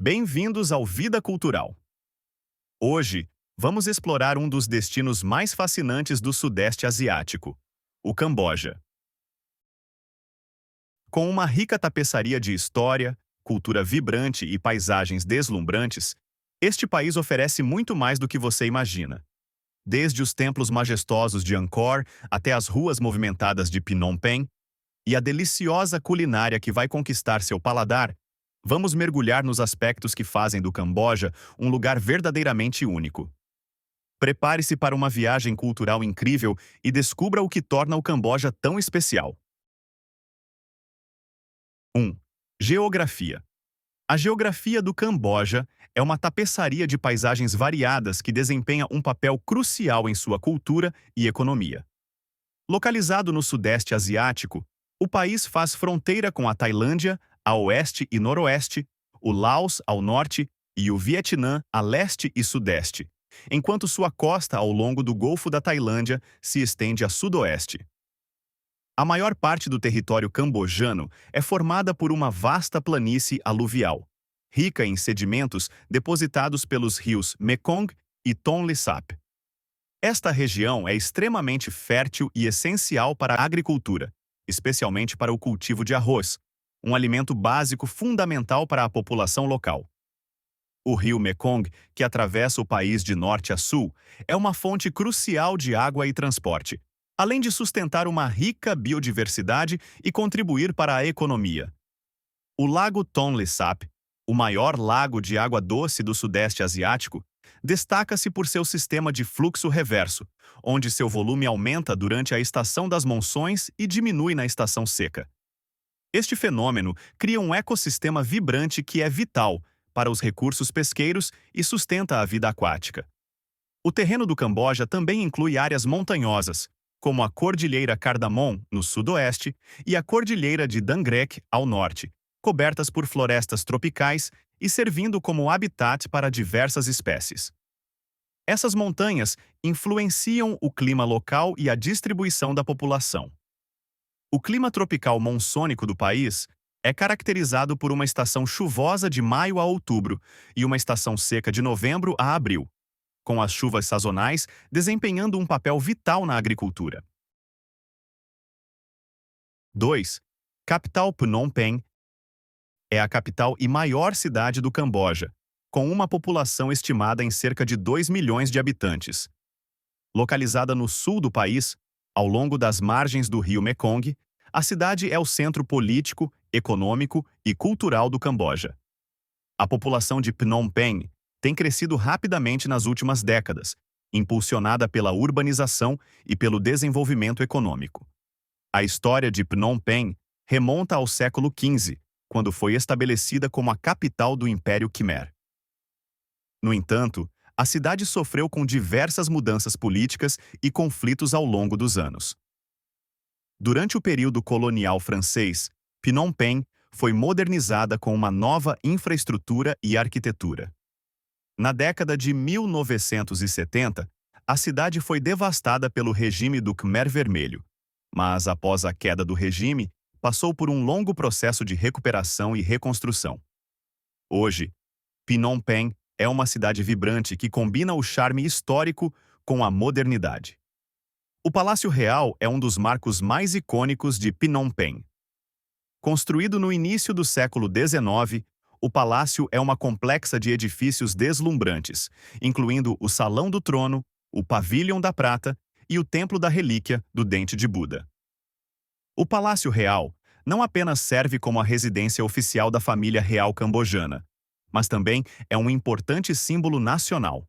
Bem-vindos ao Vida Cultural. Hoje, vamos explorar um dos destinos mais fascinantes do Sudeste Asiático, o Camboja. Com uma rica tapeçaria de história, cultura vibrante e paisagens deslumbrantes, este país oferece muito mais do que você imagina. Desde os templos majestosos de Angkor até as ruas movimentadas de Phnom Penh, e a deliciosa culinária que vai conquistar seu paladar, vamos mergulhar nos aspectos que fazem do Camboja um lugar verdadeiramente único. Prepare-se para uma viagem cultural incrível e descubra o que torna o Camboja tão especial. 1. Geografia. A geografia do Camboja é uma tapeçaria de paisagens variadas que desempenha um papel crucial em sua cultura e economia. Localizado no Sudeste Asiático, o país faz fronteira com a Tailândia, a oeste e noroeste, o Laos ao norte e o Vietnã a leste e sudeste, enquanto sua costa ao longo do Golfo da Tailândia se estende a sudoeste. A maior parte do território cambojano é formada por uma vasta planície aluvial, rica em sedimentos depositados pelos rios Mekong e Tonle Sap. Esta região é extremamente fértil e essencial para a agricultura, especialmente para o cultivo de arroz, um alimento básico fundamental para a população local. O rio Mekong, que atravessa o país de norte a sul, é uma fonte crucial de água e transporte, além de sustentar uma rica biodiversidade e contribuir para a economia. O Lago Tonle Sap, o maior lago de água doce do Sudeste Asiático, destaca-se por seu sistema de fluxo reverso, onde seu volume aumenta durante a estação das monções e diminui na estação seca. Este fenômeno cria um ecossistema vibrante que é vital para os recursos pesqueiros e sustenta a vida aquática. O terreno do Camboja também inclui áreas montanhosas, como a Cordilheira Cardamom, no sudoeste, e a Cordilheira de Dangrek, ao norte, cobertas por florestas tropicais e servindo como habitat para diversas espécies. Essas montanhas influenciam o clima local e a distribuição da população. O clima tropical monsônico do país é caracterizado por uma estação chuvosa de maio a outubro e uma estação seca de novembro a abril, com as chuvas sazonais desempenhando um papel vital na agricultura. 2. Capital Phnom Penh é a capital e maior cidade do Camboja, com uma população estimada em cerca de 2 milhões de habitantes. Localizada no sul do país, ao longo das margens do rio Mekong, a cidade é o centro político, econômico e cultural do Camboja. A população de Phnom Penh tem crescido rapidamente nas últimas décadas, impulsionada pela urbanização e pelo desenvolvimento econômico. A história de Phnom Penh remonta ao século XV, quando foi estabelecida como a capital do Império Khmer. No entanto, a cidade sofreu com diversas mudanças políticas e conflitos ao longo dos anos. Durante o período colonial francês, Phnom Penh foi modernizada com uma nova infraestrutura e arquitetura. Na década de 1970, a cidade foi devastada pelo regime do Khmer Vermelho, mas após a queda do regime, passou por um longo processo de recuperação e reconstrução. Hoje, Phnom Penh é uma cidade vibrante que combina o charme histórico com a modernidade. O Palácio Real é um dos marcos mais icônicos de Phnom Penh. Construído no início do século XIX, o palácio é uma complexa de edifícios deslumbrantes, incluindo o Salão do Trono, o Pavilhão da Prata e o Templo da Relíquia do Dente de Buda. O Palácio Real não apenas serve como a residência oficial da família real cambojana, mas também é um importante símbolo nacional.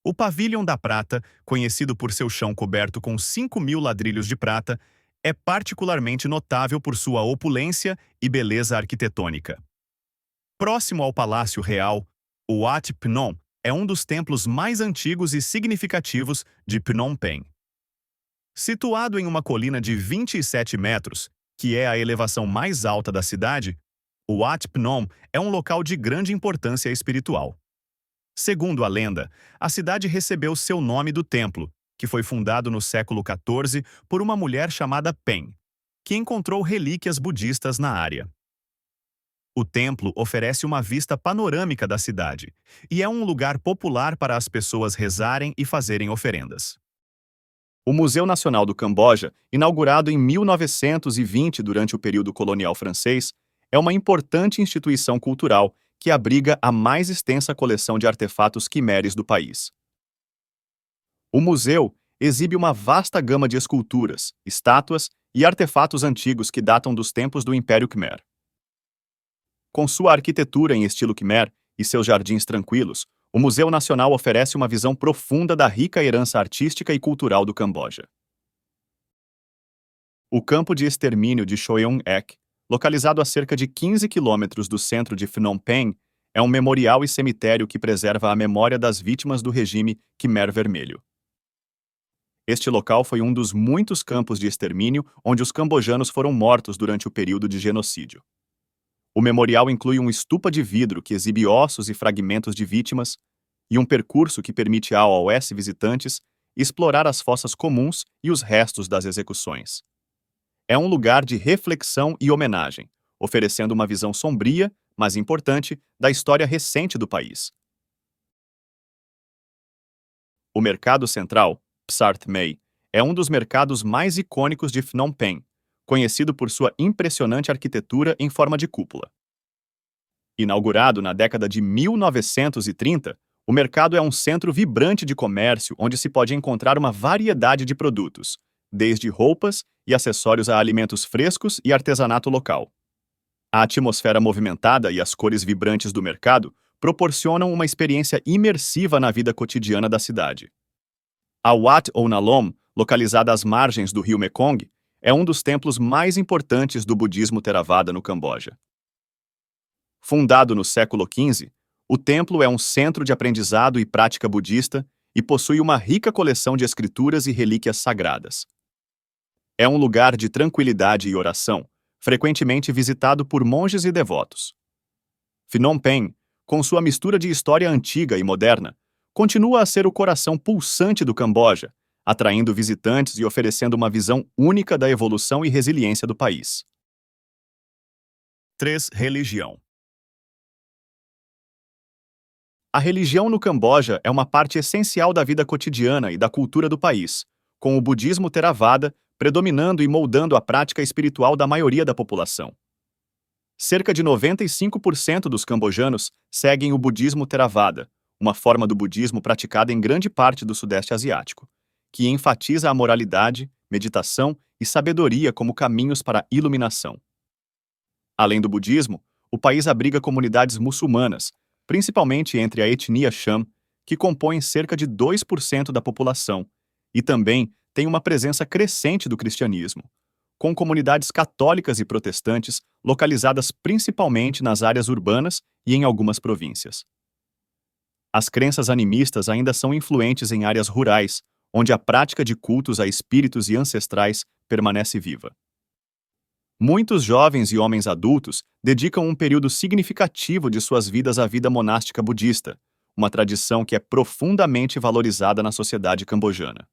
O Pavilhão da Prata, conhecido por seu chão coberto com 5.000 ladrilhos de prata, é particularmente notável por sua opulência e beleza arquitetônica. Próximo ao Palácio Real, o Wat Phnom é um dos templos mais antigos e significativos de Phnom Penh. Situado em uma colina de 27 metros, que é a elevação mais alta da cidade, o Wat Phnom é um local de grande importância espiritual. Segundo a lenda, a cidade recebeu seu nome do templo, que foi fundado no século XIV por uma mulher chamada Pen, que encontrou relíquias budistas na área. O templo oferece uma vista panorâmica da cidade e é um lugar popular para as pessoas rezarem e fazerem oferendas. O Museu Nacional do Camboja, inaugurado em 1920 durante o período colonial francês, é uma importante instituição cultural que abriga a mais extensa coleção de artefatos quimeres do país. O museu exibe uma vasta gama de esculturas, estátuas e artefatos antigos que datam dos tempos do Império Khmer. Com sua arquitetura em estilo Khmer e seus jardins tranquilos, o Museu Nacional oferece uma visão profunda da rica herança artística e cultural do Camboja. O campo de extermínio de Choeung Ek, localizado a cerca de 15 quilômetros do centro de Phnom Penh, é um memorial e cemitério que preserva a memória das vítimas do regime Khmer Vermelho. Este local foi um dos muitos campos de extermínio onde os cambojanos foram mortos durante o período de genocídio. O memorial inclui uma estupa de vidro que exibe ossos e fragmentos de vítimas e um percurso que permite a AOS visitantes explorar as fossas comuns e os restos das execuções. É um lugar de reflexão e homenagem, oferecendo uma visão sombria, mas importante, da história recente do país. O Mercado Central, Psart May, é um dos mercados mais icônicos de Phnom Penh, conhecido por sua impressionante arquitetura em forma de cúpula. Inaugurado na década de 1930, o mercado é um centro vibrante de comércio onde se pode encontrar uma variedade de produtos, desde roupas e acessórios a alimentos frescos e artesanato local. A atmosfera movimentada e as cores vibrantes do mercado proporcionam uma experiência imersiva na vida cotidiana da cidade. A Wat Onalom, localizada às margens do rio Mekong, é um dos templos mais importantes do budismo Theravada no Camboja. Fundado no século XV, o templo é um centro de aprendizado e prática budista e possui uma rica coleção de escrituras e relíquias sagradas. É um lugar de tranquilidade e oração, frequentemente visitado por monges e devotos. Phnom Penh, com sua mistura de história antiga e moderna, continua a ser o coração pulsante do Camboja, atraindo visitantes e oferecendo uma visão única da evolução e resiliência do país. 3. Religião. A religião no Camboja é uma parte essencial da vida cotidiana e da cultura do país, com o budismo Theravada predominando e moldando a prática espiritual da maioria da população. Cerca de 95% dos cambojanos seguem o budismo Theravada, uma forma do budismo praticada em grande parte do Sudeste Asiático, que enfatiza a moralidade, meditação e sabedoria como caminhos para a iluminação. Além do budismo, o país abriga comunidades muçulmanas, principalmente entre a etnia Cham, que compõem cerca de 2% da população, e também tem uma presença crescente do cristianismo, com comunidades católicas e protestantes localizadas principalmente nas áreas urbanas e em algumas províncias. As crenças animistas ainda são influentes em áreas rurais, onde a prática de cultos a espíritos e ancestrais permanece viva. Muitos jovens e homens adultos dedicam um período significativo de suas vidas à vida monástica budista, uma tradição que é profundamente valorizada na sociedade cambojana.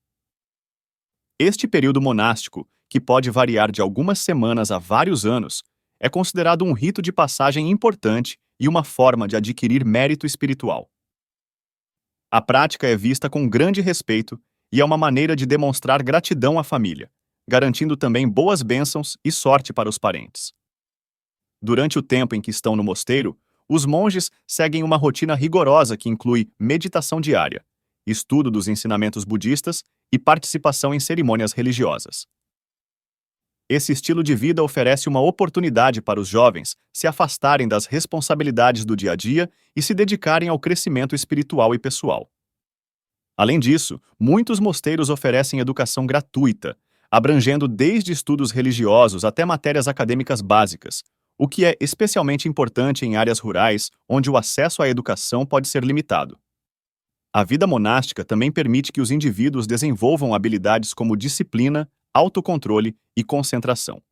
Este período monástico, que pode variar de algumas semanas a vários anos, é considerado um rito de passagem importante e uma forma de adquirir mérito espiritual. A prática é vista com grande respeito e é uma maneira de demonstrar gratidão à família, garantindo também boas bênçãos e sorte para os parentes. Durante o tempo em que estão no mosteiro, os monges seguem uma rotina rigorosa que inclui meditação diária, estudo dos ensinamentos budistas e participação em cerimônias religiosas. Esse estilo de vida oferece uma oportunidade para os jovens se afastarem das responsabilidades do dia a dia e se dedicarem ao crescimento espiritual e pessoal. Além disso, muitos mosteiros oferecem educação gratuita, abrangendo desde estudos religiosos até matérias acadêmicas básicas, o que é especialmente importante em áreas rurais onde o acesso à educação pode ser limitado. A vida monástica também permite que os indivíduos desenvolvam habilidades como disciplina, autocontrole e concentração.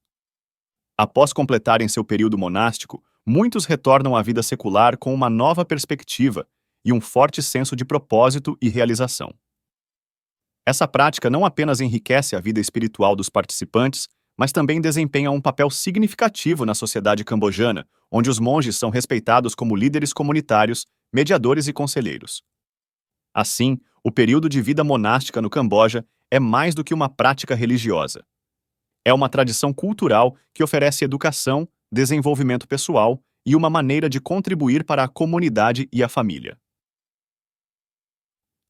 Após completarem seu período monástico, muitos retornam à vida secular com uma nova perspectiva e um forte senso de propósito e realização. Essa prática não apenas enriquece a vida espiritual dos participantes, mas também desempenha um papel significativo na sociedade cambojana, onde os monges são respeitados como líderes comunitários, mediadores e conselheiros. Assim, o período de vida monástica no Camboja é mais do que uma prática religiosa. É uma tradição cultural que oferece educação, desenvolvimento pessoal e uma maneira de contribuir para a comunidade e a família.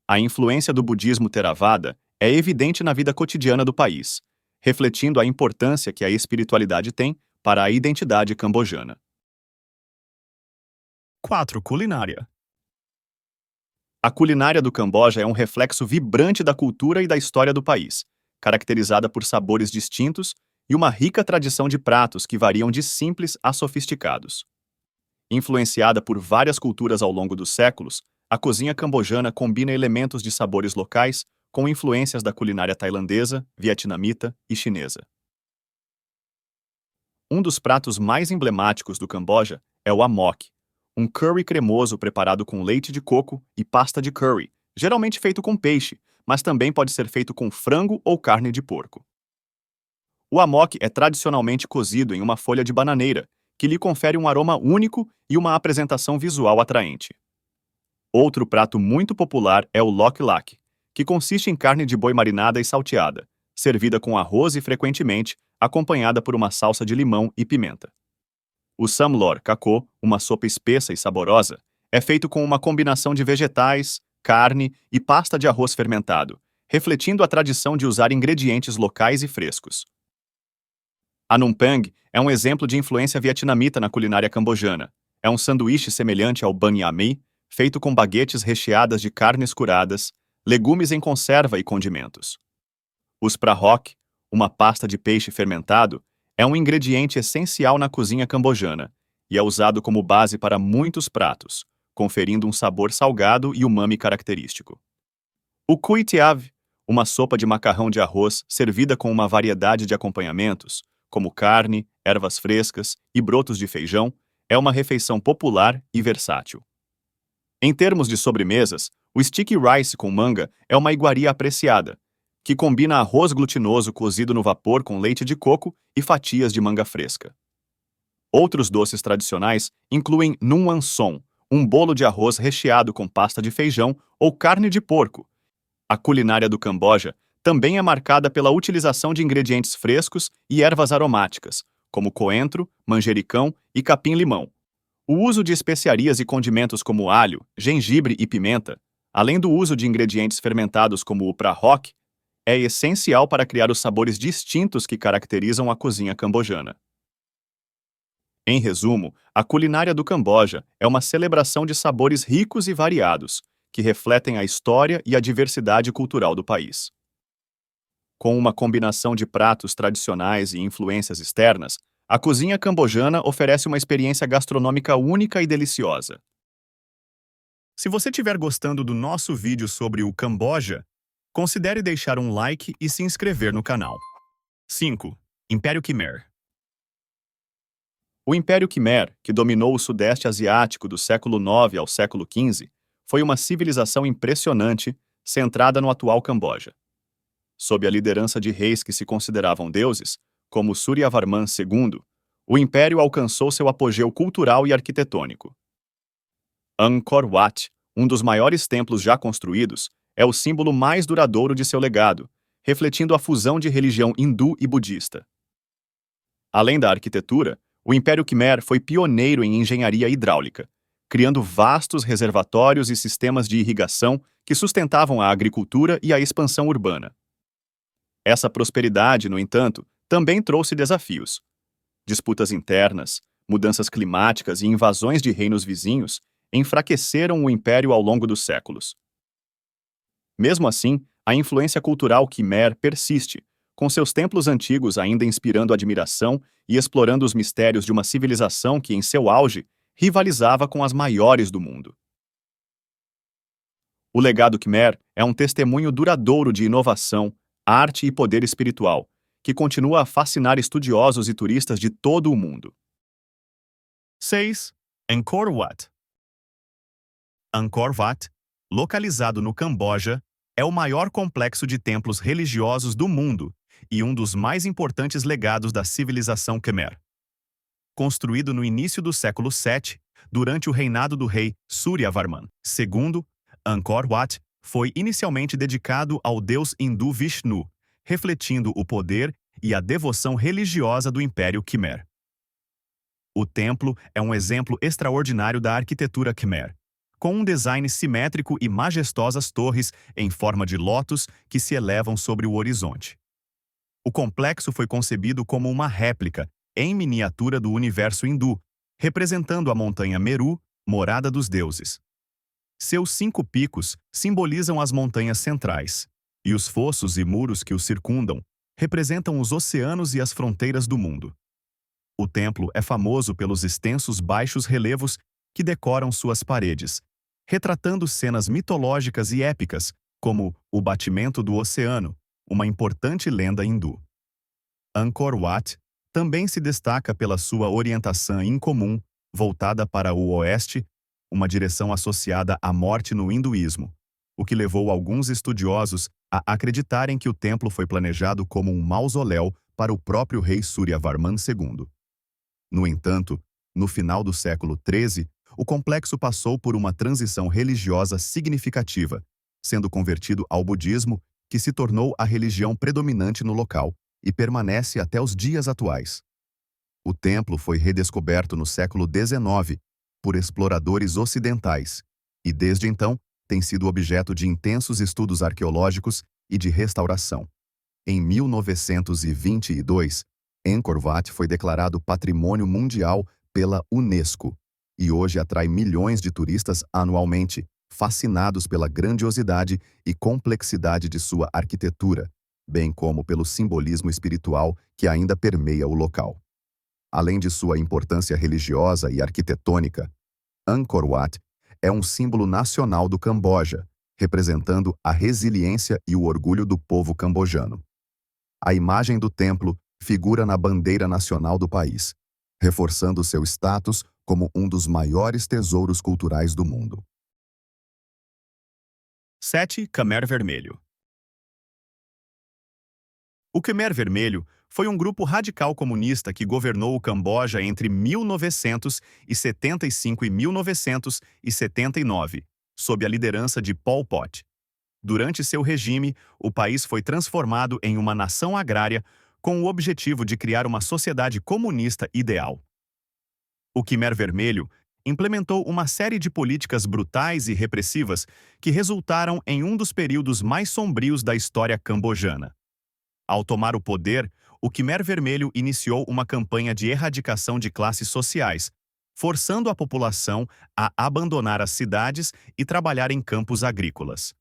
A influência do budismo Theravada é evidente na vida cotidiana do país, refletindo a importância que a espiritualidade tem para a identidade cambojana. 4. Culinária. A culinária do Camboja é um reflexo vibrante da cultura e da história do país, caracterizada por sabores distintos e uma rica tradição de pratos que variam de simples a sofisticados. Influenciada por várias culturas ao longo dos séculos, a cozinha cambojana combina elementos de sabores locais com influências da culinária tailandesa, vietnamita e chinesa. Um dos pratos mais emblemáticos do Camboja é o amok, um curry cremoso preparado com leite de coco e pasta de curry, geralmente feito com peixe, mas também pode ser feito com frango ou carne de porco. O amok é tradicionalmente cozido em uma folha de bananeira, que lhe confere um aroma único e uma apresentação visual atraente. Outro prato muito popular é o lok lak, que consiste em carne de boi marinada e salteada, servida com arroz e frequentemente acompanhada por uma salsa de limão e pimenta. O sam lor kako, uma sopa espessa e saborosa, é feito com uma combinação de vegetais, carne e pasta de arroz fermentado, refletindo a tradição de usar ingredientes locais e frescos. A Num Pang é um exemplo de influência vietnamita na culinária cambojana. É um sanduíche semelhante ao banh mi, feito com baguetes recheadas de carnes curadas, legumes em conserva e condimentos. Os prahoc, uma pasta de peixe fermentado, é um ingrediente essencial na cozinha cambojana e é usado como base para muitos pratos, conferindo um sabor salgado e umami característico. O cui tiav, uma sopa de macarrão de arroz servida com uma variedade de acompanhamentos, como carne, ervas frescas e brotos de feijão, é uma refeição popular e versátil. Em termos de sobremesas, o sticky rice com manga é uma iguaria apreciada, que combina arroz glutinoso cozido no vapor com leite de coco e fatias de manga fresca. Outros doces tradicionais incluem num an som, um bolo de arroz recheado com pasta de feijão ou carne de porco. A culinária do Camboja também é marcada pela utilização de ingredientes frescos e ervas aromáticas, como coentro, manjericão e capim-limão. O uso de especiarias e condimentos como alho, gengibre e pimenta, além do uso de ingredientes fermentados como o prahoc, é essencial para criar os sabores distintos que caracterizam a cozinha cambojana. Em resumo, a culinária do Camboja é uma celebração de sabores ricos e variados, que refletem a história e a diversidade cultural do país. Com uma combinação de pratos tradicionais e influências externas, a cozinha cambojana oferece uma experiência gastronômica única e deliciosa. Se você estiver gostando do nosso vídeo sobre o Camboja, considere deixar um like e se inscrever no canal. 5. Império Khmer. O Império Khmer, que dominou o Sudeste Asiático do século IX ao século XV, foi uma civilização impressionante, centrada no atual Camboja. Sob a liderança de reis que se consideravam deuses, como Suryavarman II, o império alcançou seu apogeu cultural e arquitetônico. Angkor Wat, um dos maiores templos já construídos, é o símbolo mais duradouro de seu legado, refletindo a fusão de religião hindu e budista. Além da arquitetura, o Império Khmer foi pioneiro em engenharia hidráulica, criando vastos reservatórios e sistemas de irrigação que sustentavam a agricultura e a expansão urbana. Essa prosperidade, no entanto, também trouxe desafios. Disputas internas, mudanças climáticas e invasões de reinos vizinhos enfraqueceram o império ao longo dos séculos. Mesmo assim, a influência cultural Khmer persiste, com seus templos antigos ainda inspirando admiração e explorando os mistérios de uma civilização que, em seu auge, rivalizava com as maiores do mundo. O legado Khmer é um testemunho duradouro de inovação, arte e poder espiritual, que continua a fascinar estudiosos e turistas de todo o mundo. 6. Angkor Wat. Angkor Wat, localizado no Camboja, é o maior complexo de templos religiosos do mundo e um dos mais importantes legados da civilização Khmer. Construído no início do século VII, durante o reinado do rei Suryavarman II, Angkor Wat foi inicialmente dedicado ao deus hindu Vishnu, refletindo o poder e a devoção religiosa do Império Khmer. O templo é um exemplo extraordinário da arquitetura Khmer, com um design simétrico e majestosas torres em forma de lótus que se elevam sobre o horizonte. O complexo foi concebido como uma réplica, em miniatura do universo hindu, representando a montanha Meru, morada dos deuses. Seus 5 picos simbolizam as montanhas centrais, e os fossos e muros que os circundam representam os oceanos e as fronteiras do mundo. O templo é famoso pelos extensos baixos relevos que decoram suas paredes, retratando cenas mitológicas e épicas, como o batimento do oceano, uma importante lenda hindu. Angkor Wat também se destaca pela sua orientação incomum, voltada para o oeste, uma direção associada à morte no hinduísmo, o que levou alguns estudiosos a acreditarem que o templo foi planejado como um mausoléu para o próprio rei Suryavarman II. No entanto, no final do século XIII, o complexo passou por uma transição religiosa significativa, sendo convertido ao budismo, que se tornou a religião predominante no local e permanece até os dias atuais. O templo foi redescoberto no século XIX por exploradores ocidentais e, desde então, tem sido objeto de intensos estudos arqueológicos e de restauração. Em 1922, Angkor Wat foi declarado Patrimônio Mundial pela Unesco e hoje atrai milhões de turistas anualmente, fascinados pela grandiosidade e complexidade de sua arquitetura, bem como pelo simbolismo espiritual que ainda permeia o local. Além de sua importância religiosa e arquitetônica, Angkor Wat é um símbolo nacional do Camboja, representando a resiliência e o orgulho do povo cambojano. A imagem do templo figura na bandeira nacional do país, reforçando seu status como um dos maiores tesouros culturais do mundo. 7. Khmer Vermelho. O Khmer Vermelho foi um grupo radical comunista que governou o Camboja entre 1975 e 1979, sob a liderança de Pol Pot. Durante seu regime, o país foi transformado em uma nação agrária com o objetivo de criar uma sociedade comunista ideal. O Khmer Vermelho implementou uma série de políticas brutais e repressivas que resultaram em um dos períodos mais sombrios da história cambojana. Ao tomar o poder, o Khmer Vermelho iniciou uma campanha de erradicação de classes sociais, forçando a população a abandonar as cidades e trabalhar em campos agrícolas.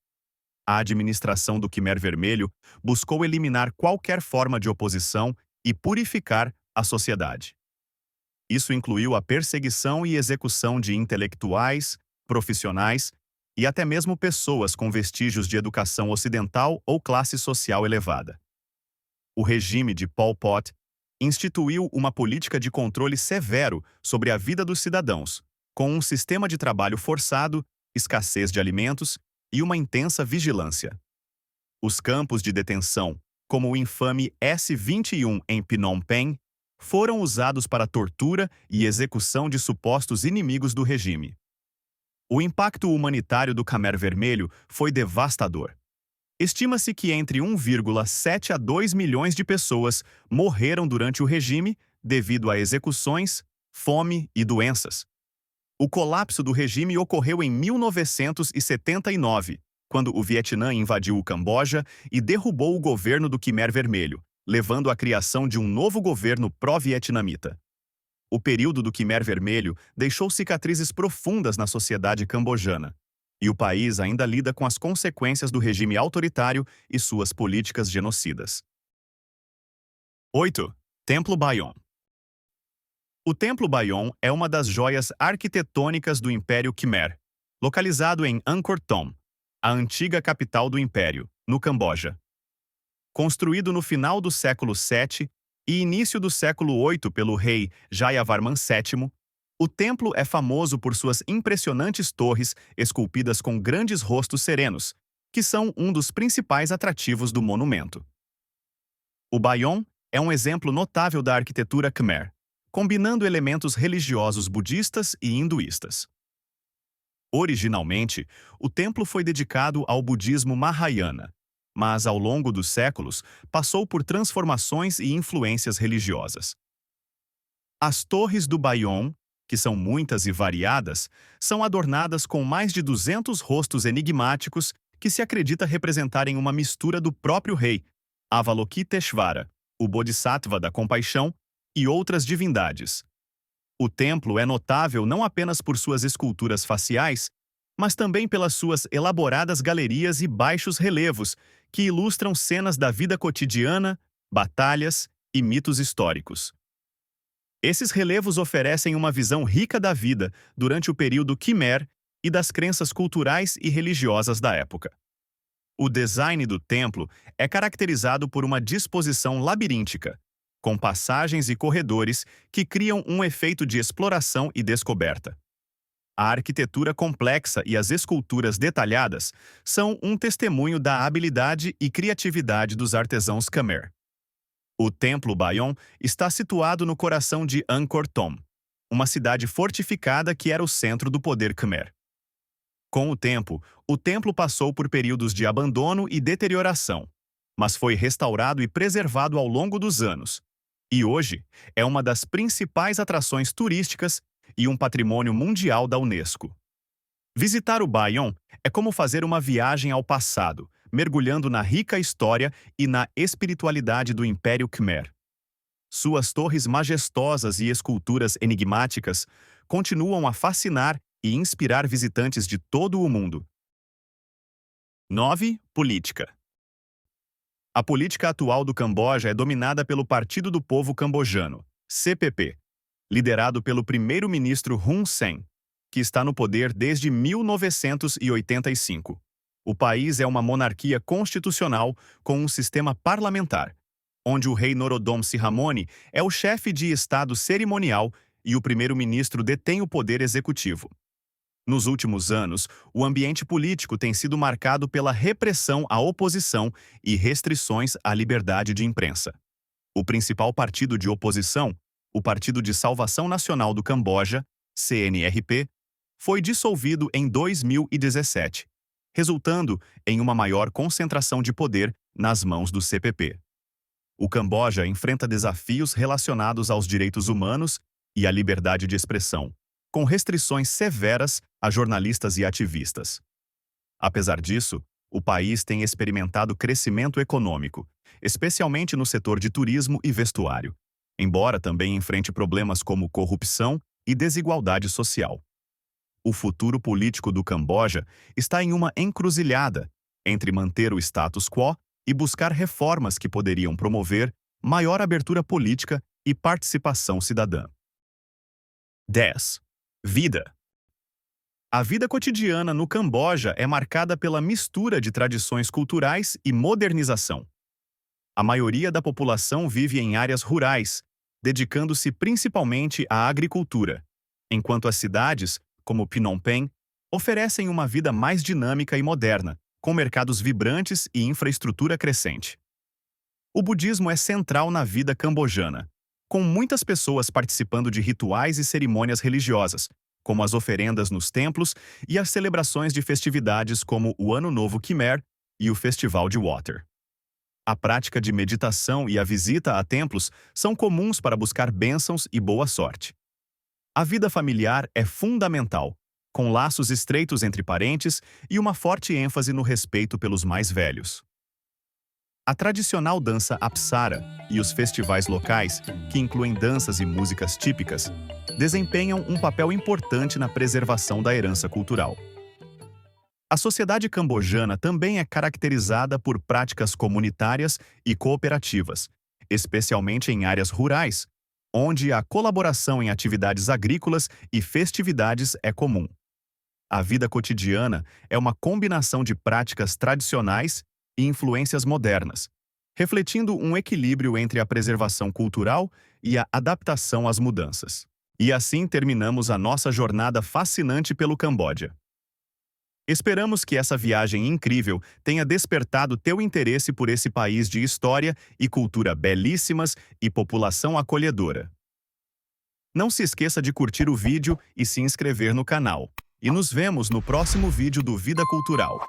A administração do Khmer Vermelho buscou eliminar qualquer forma de oposição e purificar a sociedade. Isso incluiu a perseguição e execução de intelectuais, profissionais e até mesmo pessoas com vestígios de educação ocidental ou classe social elevada. O regime de Pol Pot instituiu uma política de controle severo sobre a vida dos cidadãos, com um sistema de trabalho forçado, escassez de alimentos e uma intensa vigilância. Os campos de detenção, como o infame S-21 em Phnom Penh, foram usados para tortura e execução de supostos inimigos do regime. O impacto humanitário do Khmer Vermelho foi devastador. Estima-se que entre 1,7 a 2 milhões de pessoas morreram durante o regime devido a execuções, fome e doenças. O colapso do regime ocorreu em 1979, quando o Vietnã invadiu o Camboja e derrubou o governo do Khmer Vermelho, levando à criação de um novo governo pró-vietnamita. O período do Khmer Vermelho deixou cicatrizes profundas na sociedade cambojana, e o país ainda lida com as consequências do regime autoritário e suas políticas genocidas. 8. Templo Bayon. O Templo Bayon é uma das joias arquitetônicas do Império Khmer, localizado em Angkor Thom, a antiga capital do Império, no Camboja. Construído no final do século VII e início do século VIII pelo rei Jayavarman VII, o templo é famoso por suas impressionantes torres esculpidas com grandes rostos serenos, que são um dos principais atrativos do monumento. O Bayon é um exemplo notável da arquitetura Khmer, combinando elementos religiosos budistas e hinduístas. Originalmente, o templo foi dedicado ao budismo Mahayana, mas ao longo dos séculos passou por transformações e influências religiosas. As torres do Bayon, que são muitas e variadas, são adornadas com mais de 200 rostos enigmáticos que se acredita representarem uma mistura do próprio rei, Avalokiteshvara, o Bodhisattva da compaixão, e outras divindades. O templo é notável não apenas por suas esculturas faciais, mas também pelas suas elaboradas galerias e baixos relevos, que ilustram cenas da vida cotidiana, batalhas e mitos históricos. Esses relevos oferecem uma visão rica da vida durante o período Khmer e das crenças culturais e religiosas da época. O design do templo é caracterizado por uma disposição labiríntica, com passagens e corredores que criam um efeito de exploração e descoberta. A arquitetura complexa e as esculturas detalhadas são um testemunho da habilidade e criatividade dos artesãos Khmer. O Templo Bayon está situado no coração de Angkor Thom, uma cidade fortificada que era o centro do poder Khmer. Com o tempo, o templo passou por períodos de abandono e deterioração, mas foi restaurado e preservado ao longo dos anos, e hoje é uma das principais atrações turísticas e um patrimônio mundial da Unesco. Visitar o Bayon é como fazer uma viagem ao passado, mergulhando na rica história e na espiritualidade do Império Khmer. Suas torres majestosas e esculturas enigmáticas continuam a fascinar e inspirar visitantes de todo o mundo. 9. Política. A política atual do Camboja é dominada pelo Partido do Povo Cambojano, CPP, liderado pelo primeiro-ministro Hun Sen, que está no poder desde 1985. O país é uma monarquia constitucional com um sistema parlamentar, onde o rei Norodom Sihamoni é o chefe de Estado cerimonial e o primeiro-ministro detém o poder executivo. Nos últimos anos, o ambiente político tem sido marcado pela repressão à oposição e restrições à liberdade de imprensa. O principal partido de oposição, o Partido de Salvação Nacional do Camboja, CNRP, foi dissolvido em 2017, resultando em uma maior concentração de poder nas mãos do CPP. O Camboja enfrenta desafios relacionados aos direitos humanos e à liberdade de expressão, com restrições severas a jornalistas e ativistas. Apesar disso, o país tem experimentado crescimento econômico, especialmente no setor de turismo e vestuário, embora também enfrente problemas como corrupção e desigualdade social. O futuro político do Camboja está em uma encruzilhada entre manter o status quo e buscar reformas que poderiam promover maior abertura política e participação cidadã. 10. Vida. A vida cotidiana no Camboja é marcada pela mistura de tradições culturais e modernização. A maioria da população vive em áreas rurais, dedicando-se principalmente à agricultura, enquanto as cidades, como Phnom Penh, oferecem uma vida mais dinâmica e moderna, com mercados vibrantes e infraestrutura crescente. O budismo é central na vida cambojana, com muitas pessoas participando de rituais e cerimônias religiosas, como as oferendas nos templos e as celebrações de festividades como o Ano Novo Khmer e o Festival de Water. A prática de meditação e a visita a templos são comuns para buscar bênçãos e boa sorte. A vida familiar é fundamental, com laços estreitos entre parentes e uma forte ênfase no respeito pelos mais velhos. A tradicional dança Apsara e os festivais locais, que incluem danças e músicas típicas, desempenham um papel importante na preservação da herança cultural. A sociedade cambojana também é caracterizada por práticas comunitárias e cooperativas, especialmente em áreas rurais, onde a colaboração em atividades agrícolas e festividades é comum. A vida cotidiana é uma combinação de práticas tradicionais e influências modernas, refletindo um equilíbrio entre a preservação cultural e a adaptação às mudanças. E assim terminamos a nossa jornada fascinante pelo Camboja. Esperamos que essa viagem incrível tenha despertado teu interesse por esse país de história e cultura belíssimas e população acolhedora. Não se esqueça de curtir o vídeo e se inscrever no canal. E nos vemos no próximo vídeo do Vida Cultural.